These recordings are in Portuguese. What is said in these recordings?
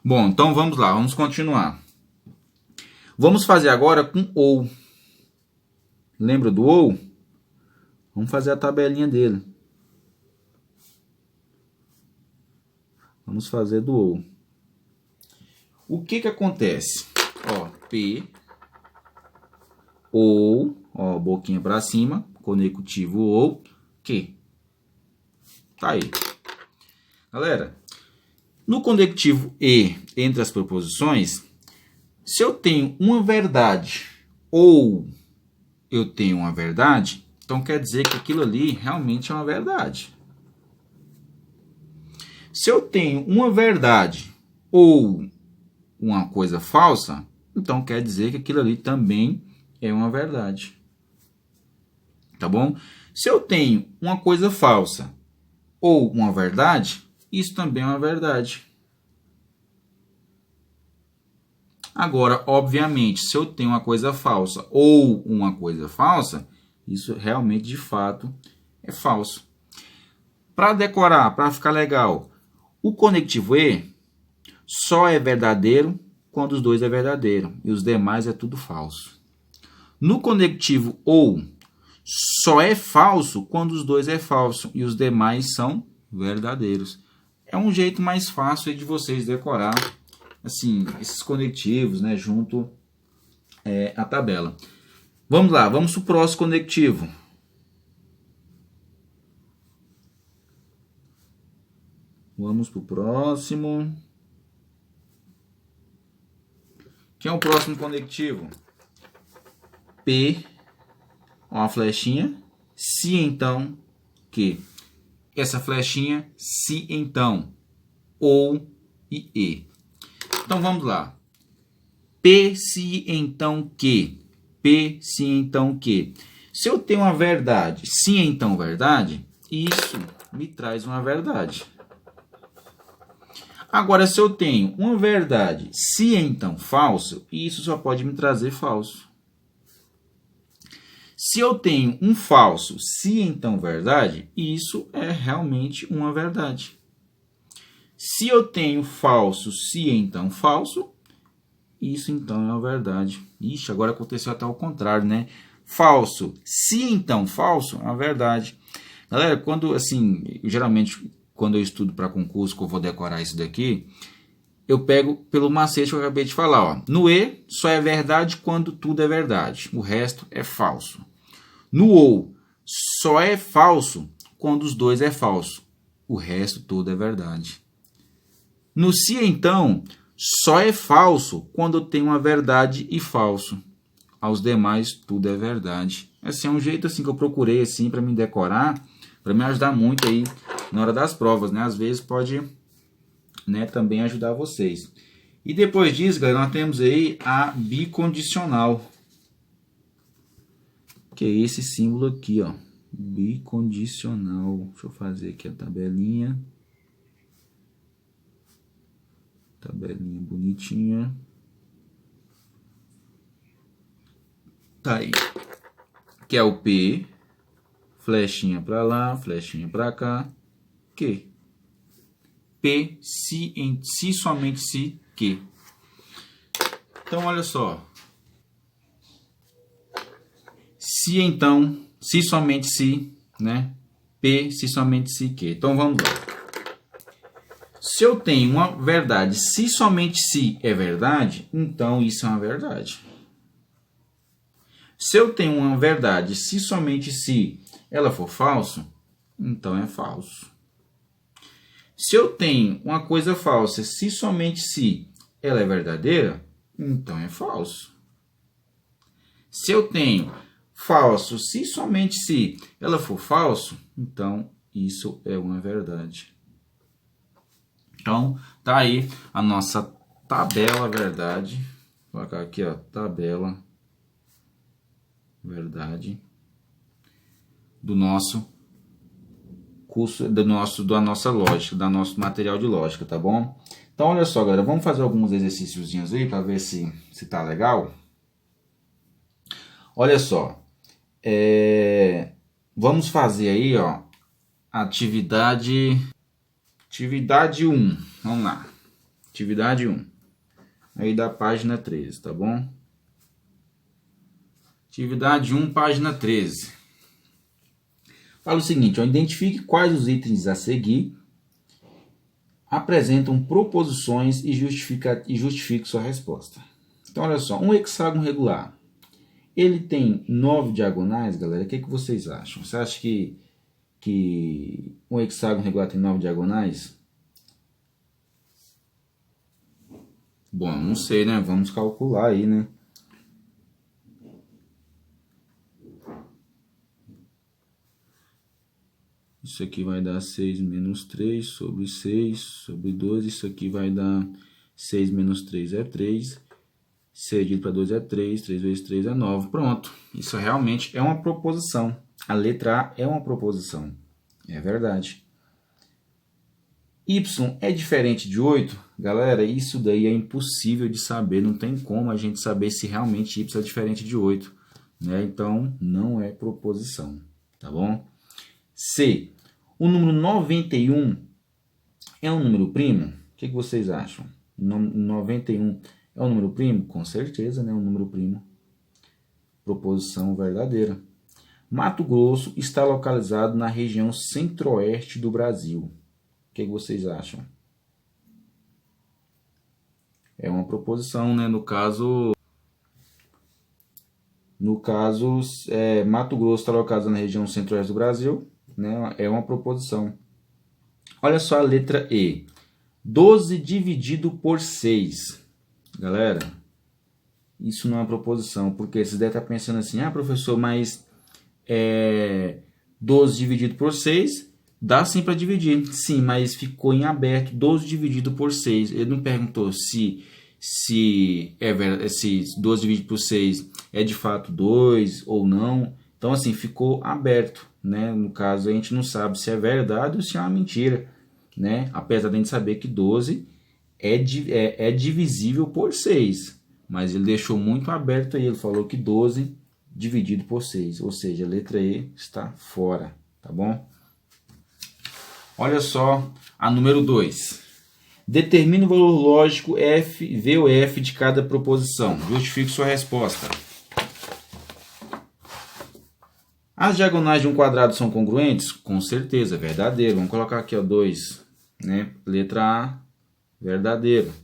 Bom, então vamos lá, vamos continuar. Vamos fazer agora com ou. Lembra do ou? Vamos fazer a tabelinha dele. Vamos fazer do ou. O que acontece? Ó, P, ou, ó, boquinha para cima, conectivo ou, Q. Tá aí. Galera, no conectivo e entre as preposições, se eu tenho uma verdade ou eu tenho uma verdade, então quer dizer que aquilo ali realmente é uma verdade. Se eu tenho uma verdade ou uma coisa falsa, então quer dizer que aquilo ali também é uma verdade. Tá bom? Se eu tenho uma coisa falsa ou uma verdade, isso também é uma verdade. Agora, obviamente, se eu tenho uma coisa falsa ou uma coisa falsa, isso realmente, de fato, é falso. Para decorar, para ficar legal, o conectivo e só é verdadeiro quando os dois é verdadeiro e os demais é tudo falso. No conectivo ou, só é falso quando os dois é falso e os demais são verdadeiros. É um jeito mais fácil de vocês decorar assim, esses conectivos, né, junto à tabela. Vamos lá, vamos para o próximo conectivo. Vamos para o próximo. Quem é o próximo conectivo? P, uma flechinha, se então, que. Essa flechinha, se então, ou e e. Então vamos lá. P, se então que. P, se então que. Se eu tenho uma verdade, se então verdade, isso me traz uma verdade. Agora, se eu tenho uma verdade, se então falso, isso só pode me trazer falso. Se eu tenho um falso, se então verdade, isso é realmente uma verdade. Se eu tenho falso, se então falso, isso então é uma verdade. Ixi, agora aconteceu até o contrário, né? Falso, se então falso, é uma verdade. Galera, quando assim, geralmente quando eu estudo para concurso, que eu vou decorar isso daqui, eu pego pelo macete que eu acabei de falar. Ó. No E, só é verdade quando tudo é verdade. O resto é falso. No OU, só é falso quando os dois é falso. O resto tudo é verdade. No se, então, só é falso quando tem uma verdade e falso. Aos demais, tudo é verdade. Esse é um jeito assim que eu procurei assim para me decorar, para me ajudar muito aí na hora das provas, né? Às vezes pode, né, também ajudar vocês. E depois disso, galera, nós temos aí a bicondicional, que é esse símbolo aqui, ó, bicondicional. Deixa eu fazer aqui a tabelinha. Tabelinha bonitinha. Tá aí. Que é o P, flechinha para lá, flechinha para cá, Q. P, se somente se, Q. Então, olha só. Se então, se somente se, né? P, se somente se, Q. Então, vamos lá. Se eu tenho uma verdade, se somente se é verdade, então isso é uma verdade. Se eu tenho uma verdade, se somente se ela for falso, então é falso. Se eu tenho uma coisa falsa, se somente se ela é verdadeira, então é falso. Se eu tenho falso, se somente se ela for falso, então isso é uma verdade. Então, tá aí a nossa tabela verdade. Vou colocar aqui, ó, tabela verdade do nosso curso, da nossa lógica, do nosso material de lógica, tá bom? Então, olha só, galera, vamos fazer alguns exercíciozinhos aí para ver se tá legal. Olha só, vamos fazer aí, ó, atividade 1, vamos lá. Atividade 1. Aí da página 13, tá bom? Atividade 1, página 13. Fala o seguinte, ó, identifique quais os itens a seguir apresentam proposições e justifique sua resposta. Então, olha só, um hexágono regular, ele tem 9 diagonais, galera? O que vocês acham? Você acha que um hexágono regular tem 9 diagonais? Bom, não sei, né? Vamos calcular aí, né? Isso aqui vai dar 6 menos 3 sobre 6 sobre 12. Isso aqui vai dar 6 menos 3 é 3. 6 dividido para 2 é 3. 3 vezes 3 é 9. Pronto. Isso realmente é uma proposição. A letra A é uma proposição. É verdade. Y é diferente de 8? Galera, isso daí é impossível de saber. Não tem como a gente saber se realmente Y é diferente de 8. Né? Então, não é proposição. Tá bom? C. O número 91 é um número primo? O que vocês acham? 91 é um número primo? Com certeza, né? Um número primo. Proposição verdadeira. Mato Grosso está localizado na região centro-oeste do Brasil. O que vocês acham? É uma proposição, né? No caso, Mato Grosso está localizado na região centro-oeste do Brasil. Né? É uma proposição. Olha só a letra E. 12 dividido por 6. Galera, isso não é uma proposição, porque vocês devem estar pensando assim, professor, mas 12 dividido por 6 dá sim para dividir. Sim, mas ficou em aberto, 12 dividido por 6. Ele não perguntou se 12 dividido por 6 é de fato 2 ou não. Então, assim, ficou aberto. Né? No caso, a gente não sabe se é verdade ou se é uma mentira. Né? Apesar de a gente saber que 12 é divisível por 6. Mas ele deixou muito aberto aí. Ele falou que 12 dividido por 6. Ou seja, a letra E está fora. Tá bom? Olha só a número 2. Determine o valor lógico F, V ou F de cada proposição. Justifique sua resposta. As diagonais de um quadrado são congruentes? Com certeza, verdadeiro. Vamos colocar aqui 2. Né? Letra A, verdadeiro.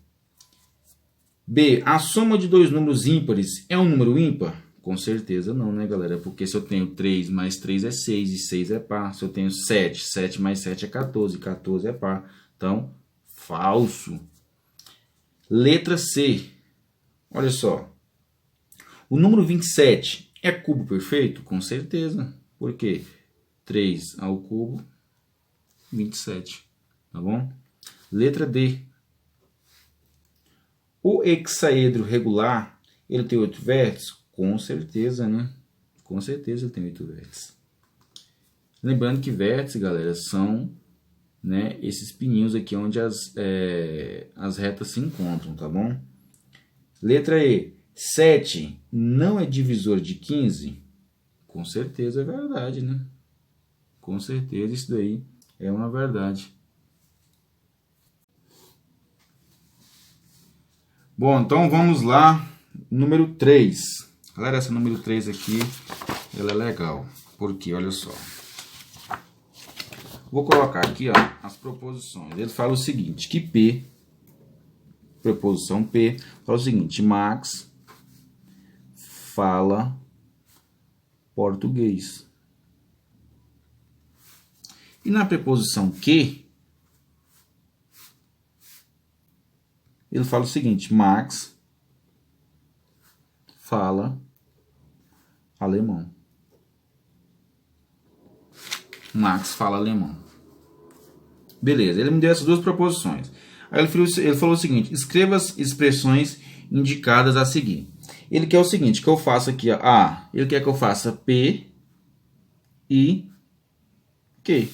B. A soma de dois números ímpares é um número ímpar? Com certeza não, né, galera? Porque se eu tenho 3 mais 3 é 6 e 6 é par. Se eu tenho 7, 7 mais 7 é 14 e 14 é par. Então, falso. Letra C. Olha só. O número 27 é cubo perfeito? Com certeza. Por quê? 3 ao cubo, 27. Tá bom? Letra D. O hexaedro regular, ele tem 8 vértices? Com certeza, né? Com certeza ele tem 8 vértices. Lembrando que vértices, galera, são, né, esses pininhos aqui onde as retas se encontram, tá bom? Letra E. 7 não é divisor de 15? Com certeza é verdade, né? Com certeza isso daí é uma verdade. Bom, então vamos lá. Número 3. Galera, essa número 3 aqui, ela é legal. Porque, olha só. Vou colocar aqui, ó, as proposições. Ele fala o seguinte, que P, preposição P, fala o seguinte, Max fala português. E na preposição que, ele fala o seguinte, Max fala alemão. Max fala alemão. Beleza, ele me deu essas duas proposições. Aí ele falou o seguinte, escreva as expressões indicadas a seguir. Ele quer o seguinte, que eu faça aqui, ó, ele quer que eu faça P e Q.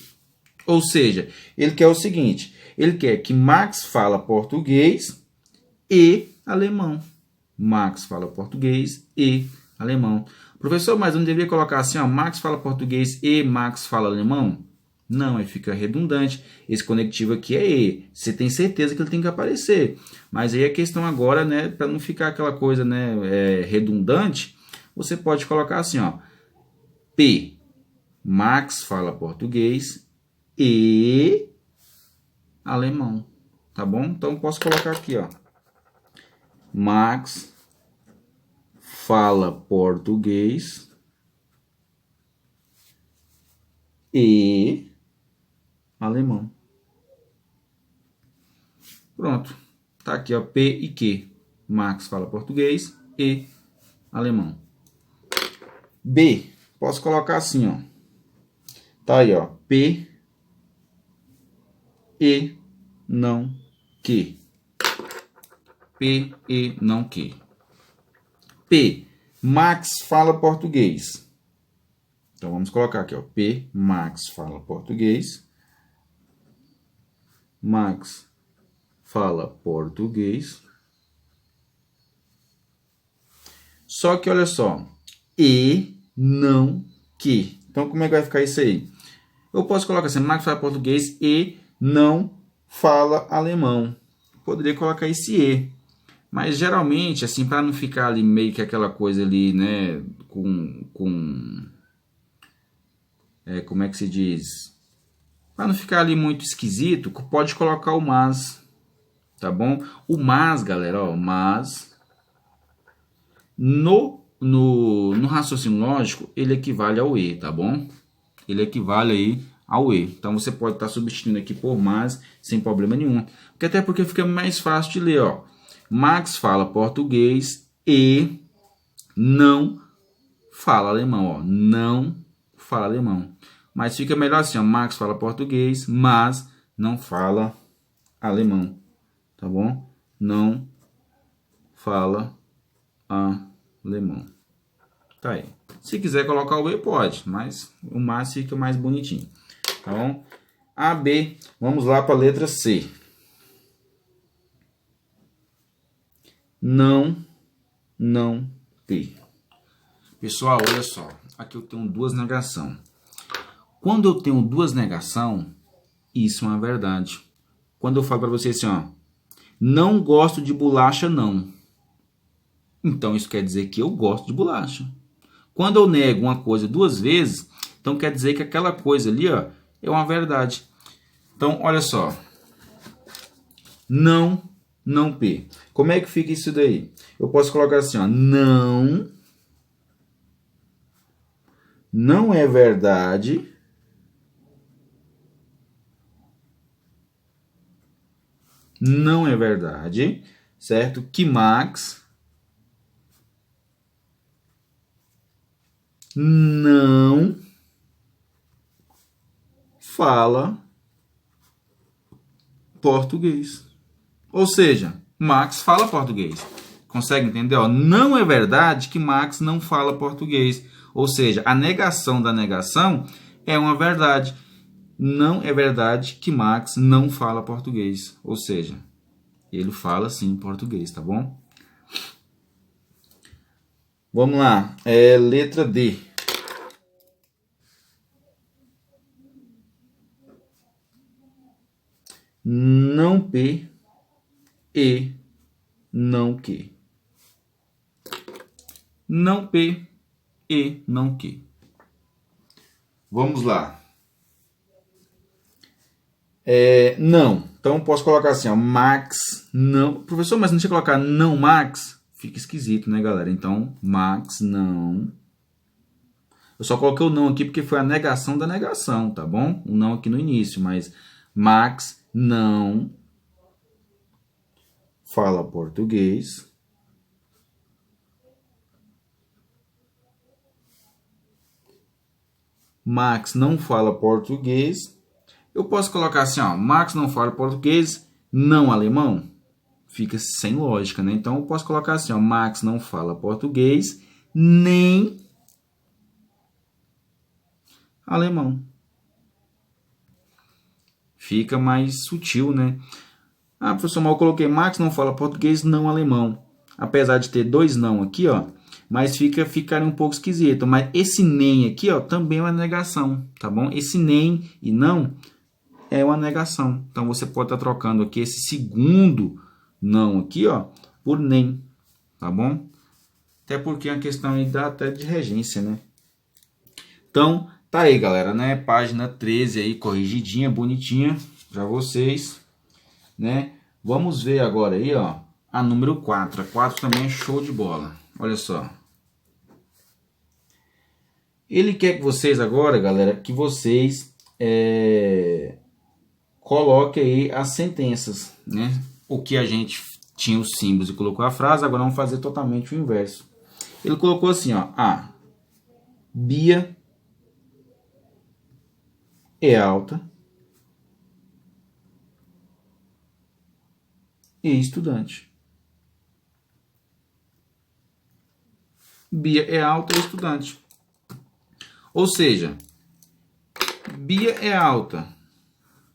Ou seja, ele quer o seguinte, ele quer que Max fala português e alemão. Max fala português e alemão. Professor, mas eu não deveria colocar assim, ó, Max fala português e Max fala alemão? Não, aí fica redundante. Esse conectivo aqui é E. Você tem certeza que ele tem que aparecer. Mas aí a questão agora, né, para não ficar aquela coisa, né, redundante, você pode colocar assim, ó, P, Max fala português e alemão, tá bom? Então posso colocar aqui, ó, Max fala português e alemão. Pronto. Tá aqui, ó, P e Q. Max fala português e alemão. B, posso colocar assim, ó. Tá aí, ó, P e não Q. P e não Q. P, Max fala português. Então vamos colocar aqui, ó, P, Max fala português. Max fala português. Só que olha só, e não que. Então como é que vai ficar isso aí? Eu posso colocar assim, Max fala português e não fala alemão. Poderia colocar esse e. Mas geralmente, assim, para não ficar ali meio que aquela coisa ali, né, como é que se diz? Para não ficar ali muito esquisito, pode colocar o mas, tá bom? O mas, galera, ó, mas no raciocínio lógico, ele equivale ao e, tá bom? Ele equivale aí ao e. Então você pode estar substituindo aqui por mas sem problema nenhum. Até porque fica mais fácil de ler, ó. Max fala português e não fala alemão, ó. Não fala alemão. Mas fica melhor assim, ó. Max fala português, mas não fala alemão. Tá bom? Não fala alemão. Tá aí. Se quiser colocar o E, pode, mas o mas fica mais bonitinho. Tá bom? A, B. Vamos lá para a letra C. Não P. Pessoal, olha só. Aqui eu tenho duas negações. Quando eu tenho duas negações, isso é uma verdade. Quando eu falo para você assim, ó, não gosto de bolacha, não. Então isso quer dizer que eu gosto de bolacha. Quando eu nego uma coisa duas vezes, então quer dizer que aquela coisa ali, ó, é uma verdade. Então, olha só. Não P. Como é que fica isso daí? Eu posso colocar assim, ó, não é verdade certo? Que Max não fala português. Ou seja, Max fala português. Consegue entender? Ó, não é verdade que Max não fala português. Ou seja, a negação da negação é uma verdade. Não é verdade que Max não fala português. Ou seja, ele fala sim português, tá bom? Vamos lá. Letra D. Não P e não Q. Não P e não Q. Vamos lá. Não. Então posso colocar assim, ó, Max não. Professor, mas não tinha que colocar não Max? Fica esquisito, né, galera? Então, Max não. Eu só coloquei o não aqui porque foi a negação da negação, tá bom? O não aqui no início, mas Max não fala português. Max não fala português. Eu posso colocar assim, ó, Max não fala português, não alemão. Fica sem lógica, né? Então, eu posso colocar assim, ó, Max não fala português, nem alemão. Fica mais sutil, né? Professor, mas eu coloquei Max não fala português, não alemão. Apesar de ter dois não aqui, ó, mas ficaria um pouco esquisito. Mas esse nem aqui, ó, também é uma negação, tá bom? Esse nem e não é uma negação. Então, você pode estar trocando aqui esse segundo não aqui, ó, por nem, tá bom? Até porque é uma questão aí até de regência, né? Então, tá aí, galera, né? Página 13 aí, corrigidinha, bonitinha para vocês, né? Vamos ver agora aí, ó, a número 4. A 4 também é show de bola. Olha só. Ele quer que vocês agora, galera, que vocês coloquem aí as sentenças, né? O que a gente tinha os símbolos e colocou a frase, agora vamos fazer totalmente o inverso. Ele colocou assim, ó, a Bia é alta e estudante. Bia é alta e estudante. Ou seja, Bia é alta.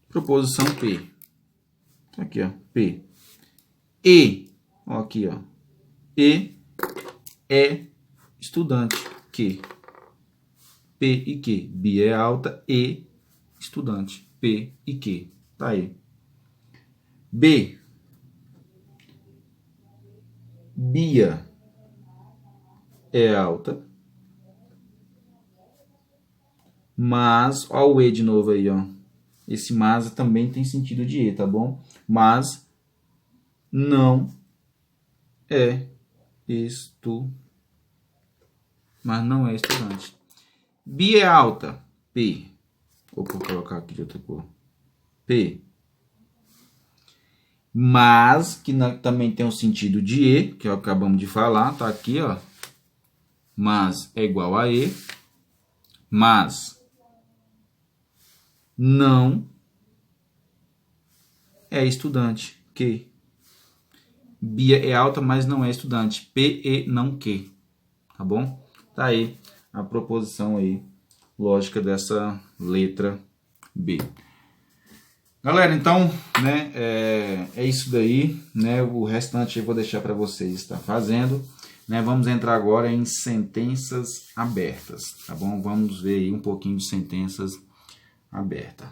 Proposição P. Aqui, ó, P. E, ó, aqui, ó. E é estudante. Q. P e Q. Bia é alta e estudante. P e Q. Tá aí. B. Bia é alta. Mas, ó o E de novo aí, ó. Esse mas também tem sentido de E, tá bom? Mas não é estudante. Bia é alta. P. Ou vou colocar aqui de outra cor. P. Mas, que também tem um sentido de E, que acabamos de falar, tá aqui, ó. Mas é igual a E. Mas não é estudante. Que Bia é alta, mas não é estudante. P e não que. Tá bom? Tá aí a proposição aí, lógica dessa letra B. Galera, então, né, é isso daí, né? O restante eu vou deixar para vocês estar fazendo, né? Vamos entrar agora em sentenças abertas, tá bom? Vamos ver aí um pouquinho de sentenças abertas.